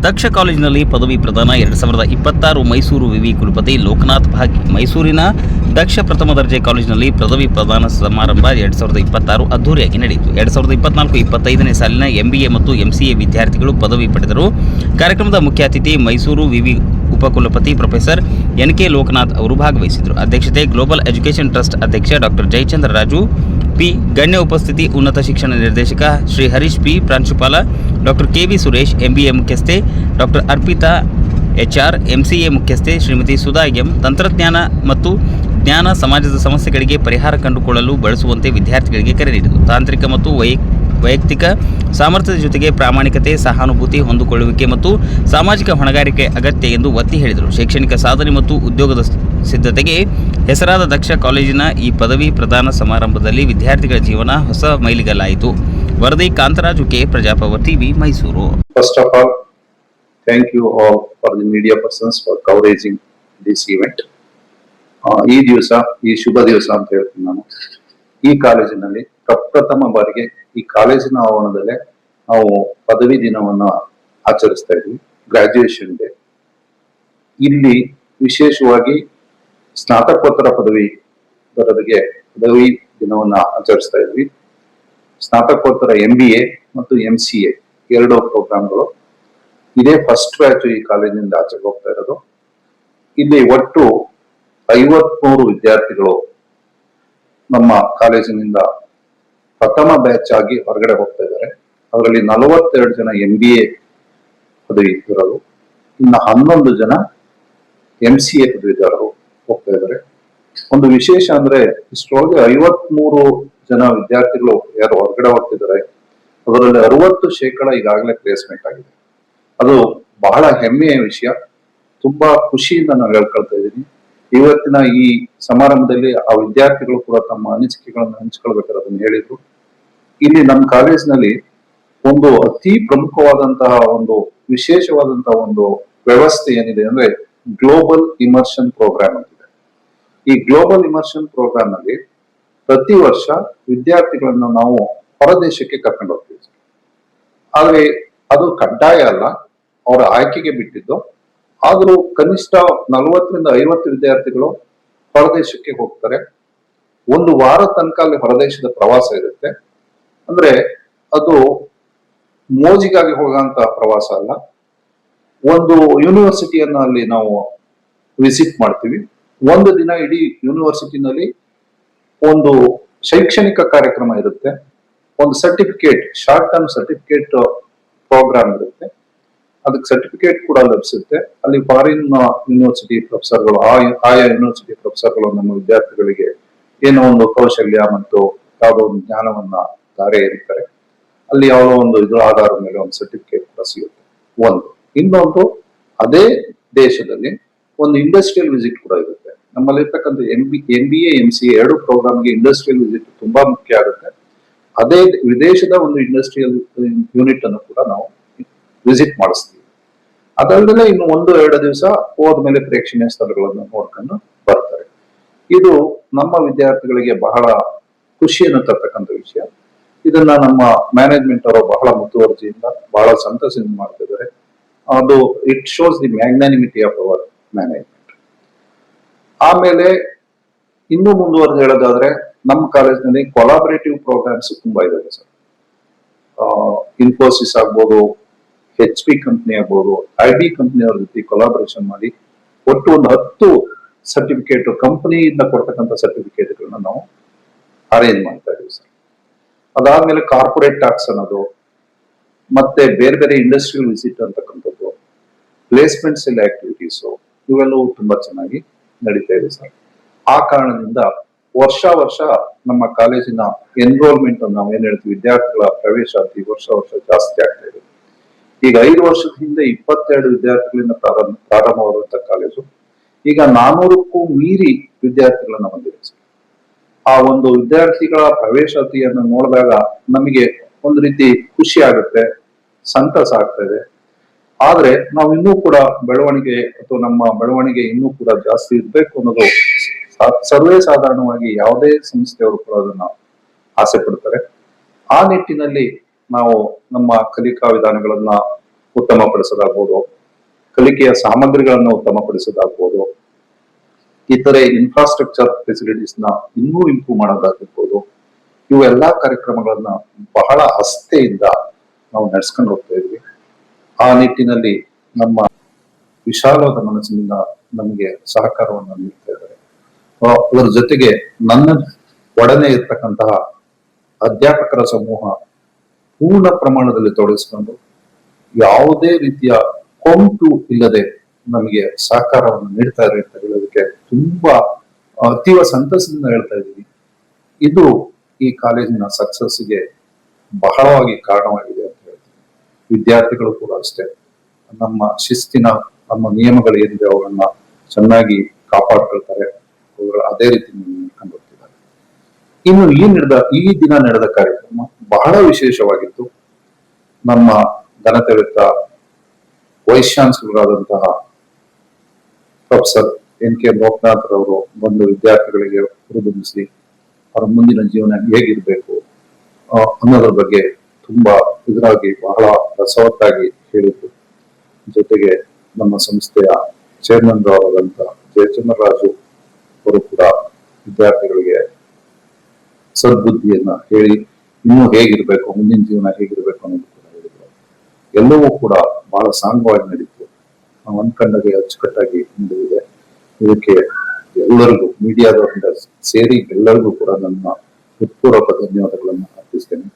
ದಕ್ಷ ಕಾಲೇಜಿನಲ್ಲಿ ಪದವಿ ಪ್ರದಾನ 2026 ಮೈಸೂರು ವಿವಿ ಕುಲಪತಿ ಲೋಕನಾಥ್ ಭಾಗಿ. ಮೈಸೂರಿನ ದಕ್ಷ ಪ್ರಥಮ ದರ್ಜೆ ಕಾಲೇಜಿನಲ್ಲಿ ಪದವಿ ಪ್ರದಾನ ಸಮಾರಂಭ 2026 ಅದ್ದೂರಿಯಾಗಿ ನಡೆಯಿತು. 2024-25ನೇ ಸಾಲಿನ MBA ಮತ್ತು MCA ವಿದ್ಯಾರ್ಥಿಗಳು ಪದವಿ ಪಡೆದರು. ಕಾರ್ಯಕ್ರಮದ ಮುಖ್ಯ ಅತಿಥಿ ಮೈಸೂರು ವಿವಿ ಉಪಕುಲಪತಿ ಪ್ರೊಫೆಸರ್ NK ಲೋಕನಾಥ್ ಅವರು ಭಾಗವಹಿಸಿದರು. ಅಧ್ಯಕ್ಷತೆ ಗ್ಲೋಬಲ್ ಎಜುಕೇಷನ್ ಟ್ರಸ್ಟ್ ಅಧ್ಯಕ್ಷ ಡಾಕ್ಟರ್ ಜಯಚಂದ್ರ ರಾಜು ಪಿ. ಗಣ್ಯ ಉಪಸ್ಥಿತಿ ಉನ್ನತ ಶಿಕ್ಷಣ ನಿರ್ದೇಶಕ ಶ್ರೀ ಹರೀಶ್ ಪಿ. ಪ್ರಾಂಶುಪಾಲ ಡಾಕ್ಟರ್ KV ಸುರೇಶ್, MBA ಮುಖ್ಯಸ್ಥೆ ಡಾಕ್ಟರ್ ಅರ್ಪಿತಾ HR, MCA ಮುಖ್ಯಸ್ಥೆ ಶ್ರೀಮತಿ ಸುಧಾ ಎಂ. ತಂತ್ರಜ್ಞಾನ ಮತ್ತು ಜ್ಞಾನ ಸಮಾಜದ ಸಮಸ್ಯೆಗಳಿಗೆ ಪರಿಹಾರ ಕಂಡುಕೊಳ್ಳಲು ಬಳಸುವಂತೆ ವಿದ್ಯಾರ್ಥಿಗಳಿಗೆ ಕರೆ ನೀಡಿದರು. ತಾಂತ್ರಿಕ ಮತ್ತು ವೈಯಕ್ತಿಕ ಸಾಮರ್ಥ್ಯದ ಜೊತೆಗೆ ಪ್ರಾಮಾಣಿಕತೆ, ಸಹಾನುಭೂತಿ, ಹೊಂದಿಕೊಳ್ಳುವಿಕೆ ಮತ್ತು ಸಾಮಾಜಿಕ ಹೊಣೆಗಾರಿಕೆ ಅಗತ್ಯ ಎಂದು ಒತ್ತಿ ಹೇಳಿದರು. ಶೈಕ್ಷಣಿಕ ಸಾಧನೆ ಮತ್ತು ಉದ್ಯೋಗದ ಸಿದ್ಧತೆಗೆ ಹೆಸರಾದ ದಕ್ಷ ಕಾಲೇಜಿನ ಈ ಪದವಿ ಪ್ರದಾನ ಸಮಾರಂಭದಲ್ಲಿ ವಿದ್ಯಾರ್ಥಿಗಳ ಜೀವನ ಹೊಸ ಮೈಲಿಗಲ್ಲಾಯಿತು. ವರದಿ Kantharaju K, Prajapower TV, Mysuru. First of all, thank you all for the media persons for covering this event. ಈ ಶುಭ ದಿವಸ ಅಂತ ಹೇಳ್ತೀನಿ ನಾನು. ಈ ಕಾಲೇಜಿನಲ್ಲಿ ಪ್ರಪ್ರಥಮ ಬಾರಿಗೆ ಈ ಕಾಲೇಜಿನ ಆವರಣದಲ್ಲೇ ನಾವು ಪದವಿ ದಿನವನ್ನ ಆಚರಿಸ್ತಾ ಇದ್ವಿ, ಗ್ರಾಜುಯೇಷನ್ ಡೇ. ಇಲ್ಲಿ ವಿಶೇಷವಾಗಿ ಸ್ನಾತಕೋತ್ತರ ಪದವಿ ದಿನವನ್ನ ಆಚರಿಸ್ತಾ ಇದ್ವಿ. ಸ್ನಾತಕೋತ್ತರ MBA ಮತ್ತು MCA ಎರಡು ಪ್ರೋಗ್ರಾಮ್ಗಳು. ಇದೇ ಫಸ್ಟ್ ಬ್ಯಾಚ್ ಈ ಕಾಲೇಜಿನಿಂದ ಆಚೆಗೆ ಹೋಗ್ತಾ ಇರೋದು. ಇಲ್ಲಿ ಒಟ್ಟು 53 ವಿದ್ಯಾರ್ಥಿಗಳು ನಮ್ಮ ಕಾಲೇಜಿನಿಂದ ಪ್ರಥಮ ಬ್ಯಾಚ್ ಆಗಿ ಹೊರಗಡೆ ಹೋಗ್ತಾ ಇದ್ದಾರೆ. ಅದರಲ್ಲಿ 42 ಜನ MBA ಪದವಿ ಇರೋರು, ಇನ್ನು 11 ಜನ MCA ಪದವೀಧರರು ಹೋಗ್ತಾ ಇದ್ದಾರೆ. ಒಂದು ವಿಶೇಷ ಅಂದ್ರೆ ಇಷ್ಟರೊಳಗೆ 53 ಜನ ವಿದ್ಯಾರ್ಥಿಗಳು ಯಾರು ಹೊರಗಡೆ ಹೋಗ್ತಿದ್ದಾರೆ, ಅದರಲ್ಲಿ 60% ಈಗಾಗಲೇ ಪ್ಲೇಸ್ಮೆಂಟ್ ಆಗಿದೆ. ಅದು ಬಹಳ ಹೆಮ್ಮೆಯ ವಿಷಯ. ತುಂಬಾ ಖುಷಿಯಿಂದ ನಾವು ಹೇಳ್ಕೊಳ್ತಾ ಇದ್ದೀನಿ. ಇವತ್ತಿನ ಈ ಸಮಾರಂಭದಲ್ಲಿ ಆ ವಿದ್ಯಾರ್ಥಿಗಳು ಕೂಡ ತಮ್ಮ ಅನಿಸಿಕೆಗಳನ್ನು ಹಂಚ್ಕೊಳ್ಬೇಕಾದ್ರೆ ಅದನ್ನ ಹೇಳಿದ್ರು. ಇಲ್ಲಿ ನಮ್ಮ ಕಾಲೇಜಿನಲ್ಲಿ ಒಂದು ಅತಿ ಪ್ರಮುಖವಾದಂತಹ ಒಂದು ವಿಶೇಷವಾದಂತಹ ಒಂದು ವ್ಯವಸ್ಥೆ ಏನಿದೆ ಅಂದ್ರೆ ಗ್ಲೋಬಲ್ ಇಮರ್ಷನ್ ಪ್ರೋಗ್ರಾಮ್ ಅಂತಿದೆ. ಈ ಗ್ಲೋಬಲ್ ಇಮರ್ಷನ್ ಪ್ರೋಗ್ರಾಮ್ ನಲ್ಲಿ ಪ್ರತಿ ವರ್ಷ ವಿದ್ಯಾರ್ಥಿಗಳನ್ನ ನಾವು ಹೊರದೇಶಕ್ಕೆ ಕರ್ಕೊಂಡು ಹೋಗ್ತೀವಿ. ಆದ್ರೆ ಅದು ಕಡ್ಡಾಯ ಅಲ್ಲ, ಅವರ ಆಯ್ಕೆಗೆ ಬಿಟ್ಟಿದ್ದು. ಆದ್ರೂ ಕನಿಷ್ಠ 40ರಿಂದ 50 ವಿದ್ಯಾರ್ಥಿಗಳು ಹೊರದೇಶಕ್ಕೆ ಹೋಗ್ತಾರೆ. ಒಂದು ವಾರ ತನಕ ಅಲ್ಲಿ ಹೊರದೇಶದ ಪ್ರವಾಸ ಇರುತ್ತೆ. ಅಂದ್ರೆ ಅದು ಮೋಜಿಗಾಗಿ ಹೋಗುವಂತ ಪ್ರವಾಸ ಅಲ್ಲ. ಒಂದು ಯೂನಿವರ್ಸಿಟಿಯನ್ನ ಅಲ್ಲಿ ನಾವು ವಿಸಿಟ್ ಮಾಡ್ತೀವಿ. ಒಂದು ದಿನ ಇಡೀ ಯೂನಿವರ್ಸಿಟಿನಲ್ಲಿ ಒಂದು ಶೈಕ್ಷಣಿಕ ಕಾರ್ಯಕ್ರಮ ಇರುತ್ತೆ. ಒಂದು certificate, short term certificate programme ಇರುತ್ತೆ. ಅದಕ್ಕೆ ಸರ್ಟಿಫಿಕೇಟ್ ಕೂಡ ಲಭಿಸುತ್ತೆ. ಅಲ್ಲಿ ಫಾರಿನ್ ಯೂನಿವರ್ಸಿಟಿ ಪ್ರೊಫೆಸರ್ಗಳು, ಆಯಾ ಯೂನಿವರ್ಸಿಟಿ ಪ್ರೊಫೆಸರ್ಗಳು ನಮ್ಮ ವಿದ್ಯಾರ್ಥಿಗಳಿಗೆ ಏನೋ ಒಂದು ಕೌಶಲ್ಯ ಮತ್ತು ಯಾವುದೋ ಒಂದು ಜ್ಞಾನವನ್ನ ಧಾರೆ ಎರಿತಾರೆ. ಅಲ್ಲಿ ಯಾವುದೋ ಒಂದು ಇದ್ರ ಆಧಾರದ ಮೇಲೆ ಒಂದು ಸರ್ಟಿಫಿಕೇಟ್ ಕೂಡ ಸಿಗುತ್ತೆ. ಇನ್ನೊಂದು ಅದೇ ದೇಶದಲ್ಲಿ ಒಂದು ಇಂಡಸ್ಟ್ರಿಯಲ್ ವಿಸಿಟ್ ಕೂಡ ಇರುತ್ತೆ. ನಮ್ಮಲ್ಲಿ ಇರ್ತಕ್ಕಂಥ MBA MCA ಎರಡು ಪ್ರೋಗ್ರಾಮ್ಗೆ ಇಂಡಸ್ಟ್ರಿಯಲ್ ವಿಸಿಟ್ ತುಂಬಾ ಮುಖ್ಯ ಆಗುತ್ತೆ. ಅದೇ ವಿದೇಶದ ಒಂದು ಇಂಡಸ್ಟ್ರಿಯಲ್ ಯೂನಿಟ್ ಅನ್ನು ಕೂಡ ನಾವು ವಿಸಿಟ್ ಮಾಡಿಸ್ತೀವಿ. ಅದಲ್ಲದೆ ಇನ್ನು 1-2 ದಿವಸ ಹೋದ್ಮೇಲೆ ಪ್ರೇಕ್ಷಣೀಯ ಸ್ಥಳಗಳನ್ನು ನೋಡ್ಕೊಂಡು ಬರ್ತಾರೆ. ಇದು ನಮ್ಮ ವಿದ್ಯಾರ್ಥಿಗಳಿಗೆ ಬಹಳ ಖುಷಿಯನ್ನು ತರ್ತಕ್ಕಂಥ ವಿಷಯ. ಇದನ್ನ ನಮ್ಮ ಮ್ಯಾನೇಜ್ಮೆಂಟ್ ಅವರು ಬಹಳ ಮುತುವರ್ಜಿಯಿಂದ, ಬಹಳ ಸಂತಸದಿಂದ ಮಾಡ್ತಿದ್ದಾರೆ. ಅದು it shows the magnanimity of our management. ಆಮೇಲೆ ಇನ್ನೂ ಮುಂದುವರೆದು ಹೇಳೋದಾದ್ರೆ ನಮ್ಮ ಕಾಲೇಜಿನಲ್ಲಿ ಕೊಲಾಬರೇಟಿವ್ ಪ್ರೋಗ್ರಾಮ್ಸ್ ತುಂಬಾ ಇದಾವೆ ಸರ್. ಇನ್ಫೋಸಿಸ್ ಆಗ್ಬೋದು, HP ಕಂಪ್ನಿ ಆಗ್ಬೋದು, IB ಕಂಪ್ನಿಯವ್ರ ಜೊತೆ ಕೊಲಾಬರೇಷನ್ ಮಾಡಿ ಒಟ್ಟು ಒಂದು 10 ಸರ್ಟಿಫಿಕೇಟ್, ಕಂಪನಿಯಿಂದ ಕೊಡ್ತಕ್ಕಂಥ ಸರ್ಟಿಫಿಕೇಟ್ಗಳನ್ನ ನಾವು ಅರೇಂಜ್ ಮಾಡ್ತಾ ಇದೀವಿ ಸರ್. ಅದಾದ್ಮೇಲೆ ಕಾರ್ಪೊರೇಟ್ ಟ್ಯಾಕ್ಸ್ ಅನ್ನೋದು, ಮತ್ತೆ ಬೇರೆ ಬೇರೆ ಇಂಡಸ್ಟ್ರಿಯಲ್ ವಿಸಿಟ್ ಅಂತಕ್ಕಂಥದ್ದು, ಪ್ಲೇಸ್ಮೆಂಟ್ ಸೆಲ್ ಆಕ್ಟಿವಿಟೀಸ್, ಇವೆಲ್ಲವೂ ತುಂಬಾ ಚೆನ್ನಾಗಿ ನಡೀತಾ ಇದೆ ಸರ್. ಆ ಕಾರಣದಿಂದ ವರ್ಷ ನಮ್ಮ ಕಾಲೇಜಿನ ಎನ್ರೋಲ್ಮೆಂಟ್ ನಾವು ಏನ್ ಹೇಳ್ತೀವಿ, ವಿದ್ಯಾರ್ಥಿಗಳ ಪ್ರವೇಶಾತಿ ವರ್ಷ ಜಾಸ್ತಿ ಆಗ್ತಾ ಇದೆ. ಈಗ 5 ವರ್ಷದ ಹಿಂದೆ 22 ವಿದ್ಯಾರ್ಥಿಗಳಿಂದ ಪ್ರಾರಂಭವಾದಂತ ಕಾಲೇಜು ಈಗ 400ಕ್ಕೂ ಮೀರಿ ವಿದ್ಯಾರ್ಥಿಗಳನ್ನ ಹೊಂದಿದೆ ಸರ್. ಆ ಒಂದು ವಿದ್ಯಾರ್ಥಿಗಳ ಪ್ರವೇಶಾತಿಯನ್ನು ನೋಡಿದಾಗ ನಮಗೆ ಒಂದು ರೀತಿ ಖುಷಿ ಆಗುತ್ತೆ, ಸಂತಸ ಆಗ್ತಾ ಇದೆ. ಆದ್ರೆ ನಾವು ಇನ್ನೂ ಕೂಡ ಬೆಳವಣಿಗೆ ಅಥವಾ ನಮ್ಮ ಬೆಳವಣಿಗೆ ಇನ್ನೂ ಕೂಡ ಜಾಸ್ತಿ ಇರ್ಬೇಕು ಅನ್ನೋದು ಸರ್ವೇ ಸಾಧಾರಣವಾಗಿ ಯಾವುದೇ ಸಂಸ್ಥೆಯವರು ಕೂಡ ಅದನ್ನ ಆಸೆ ಪಡ್ತಾರೆ. ಆ ನಿಟ್ಟಿನಲ್ಲಿ ನಾವು ನಮ್ಮ ಕಲಿಕಾ ವಿಧಾನಗಳನ್ನ ಉತ್ತಮಪಡಿಸೋದಾಗ್ಬೋದು, ಕಲಿಕೆಯ ಸಾಮಗ್ರಿಗಳನ್ನು ಉತ್ತಮಪಡಿಸೋದಾಗ್ಬೋದು, ಇತರೆ ಇನ್ಫ್ರಾಸ್ಟ್ರಕ್ಚರ್ ಫೆಸಿಲಿಟೀಸ್ ನ ಇನ್ನೂ ಇಂಪ್ರೂವ್ ಮಾಡೋದಾಗಿರ್ಬೋದು. ಇವೆಲ್ಲಾ ಕಾರ್ಯಕ್ರಮಗಳನ್ನ ಬಹಳ ಆಸ್ಥೆಯಿಂದ ನಾವು ನಡೆಸ್ಕೊಂಡು ಹೋಗ್ತಾ ಇದ್ವಿ. ಆ ನಿಟ್ಟಿನಲ್ಲಿ ನಮ್ಮ ವಿಶಾಲವಾದ ಮನಸ್ಸಿನಿಂದ ನಮಗೆ ಸಹಕಾರವನ್ನು ನೀಡ್ತಾ ಇದ್ದಾರೆ. ಅದರ ಜೊತೆಗೆ ನನ್ನ ಒಡನೆ ಇರ್ತಕ್ಕಂತಹ ಅಧ್ಯಾಪಕರ ಸಮೂಹ ಪೂರ್ಣ ಪ್ರಮಾಣದಲ್ಲಿ ತೊಡಗಿಸಿಕೊಂಡು ಯಾವುದೇ ರೀತಿಯ ಕೊಂಕು ಇಲ್ಲದೆ ನಮಗೆ ಸಹಕಾರವನ್ನು ನೀಡ್ತಾ ಇದ್ದಾರೆ ಅಂತ ಹೇಳೋದಕ್ಕೆ ತುಂಬಾ ಅತೀವ ಸಂತಸದಿಂದ ಹೇಳ್ತಾ ಇದ್ದೀವಿ. ಇದು ಈ ಕಾಲೇಜಿನ ಸಕ್ಸಸ್ಗೆ ಬಹಳವಾಗಿ ಕಾರಣವಾಗಿದೆ ಅಂತ ಹೇಳ್ತೀನಿ. ವಿದ್ಯಾರ್ಥಿಗಳು ಕೂಡ ಅಷ್ಟೇ ನಮ್ಮ ಶಿಸ್ತಿನ ನಮ್ಮ ನಿಯಮಗಳು ಏನಿದೆ ಅವುಗಳನ್ನ ಚೆನ್ನಾಗಿ ಕಾಪಾಡ್ಕೊಳ್ತಾರೆ. ಅದೇ ರೀತಿ ನಡ್ಕೊಂಡು ಹೋಗ್ತಿದ್ದಾರೆ. ಇನ್ನು ಈ ದಿನ ನಡೆದ ಕಾರ್ಯಕ್ರಮ ಬಹಳ ವಿಶೇಷವಾಗಿತ್ತು. ನಮ್ಮ ಘನತೆವೆತ್ತ ವೈಸ್ ಚಾನ್ಸಲರಾದಂತಹ ಪ್ರೊಫೆಸರ್ NK ಲೋಕನಾಥ್ ರವರು ಬಂದು ವಿದ್ಯಾರ್ಥಿಗಳಿಗೆ ಹುರಿದುಂಬಿಸಿ ಅವರ ಮುಂದಿನ ಜೀವನ ಹೇಗಿರ್ಬೇಕು ಅನ್ನೋದ್ರ ಬಗ್ಗೆ ತುಂಬಾ ಇದರಾಗಿ ಬಹಳ ರಸವತ್ತಾಗಿ ಹೇಳಿದ್ರು. ಜೊತೆಗೆ ನಮ್ಮ ಸಂಸ್ಥೆಯ ಚೇರ್ಮನ್ ಅವರಾದಂತ ಜಯಚಂದ್ರರಾಜು ಅವರು ಕೂಡ ವಿದ್ಯಾರ್ಥಿಗಳಿಗೆ ಸದ್ಬುದ್ಧಿಯನ್ನ ಹೇಳಿ ಇನ್ನೂ ಹೇಗಿರ್ಬೇಕು, ಮುಂದಿನ ಜೀವನ ಹೇಗಿರ್ಬೇಕು ಅನ್ನೋದು ಕೂಡ ಹೇಳಿದ್ರು. ಎಲ್ಲವೂ ಕೂಡ ಬಹಳ ಸಾಂಗವಾಗಿ ನಡೀತು. ನಾವು ಅನ್ಕೊಂಡಾಗೆ ಅಚ್ಚುಕಟ್ಟಾಗಿ ನಡೆದಿದೆ. ಇದಕ್ಕೆ ಎಲ್ಲರಿಗೂ ಮೀಡಿಯಾದವರಿಂದ ಸೇರಿ ಎಲ್ಲರಿಗೂ ಕೂಡ ನನ್ನ ಹೃತ್ಪೂರ್ವಕ ಧನ್ಯವಾದಗಳನ್ನು ಅರ್ಪಿಸ್ತೇನೆ.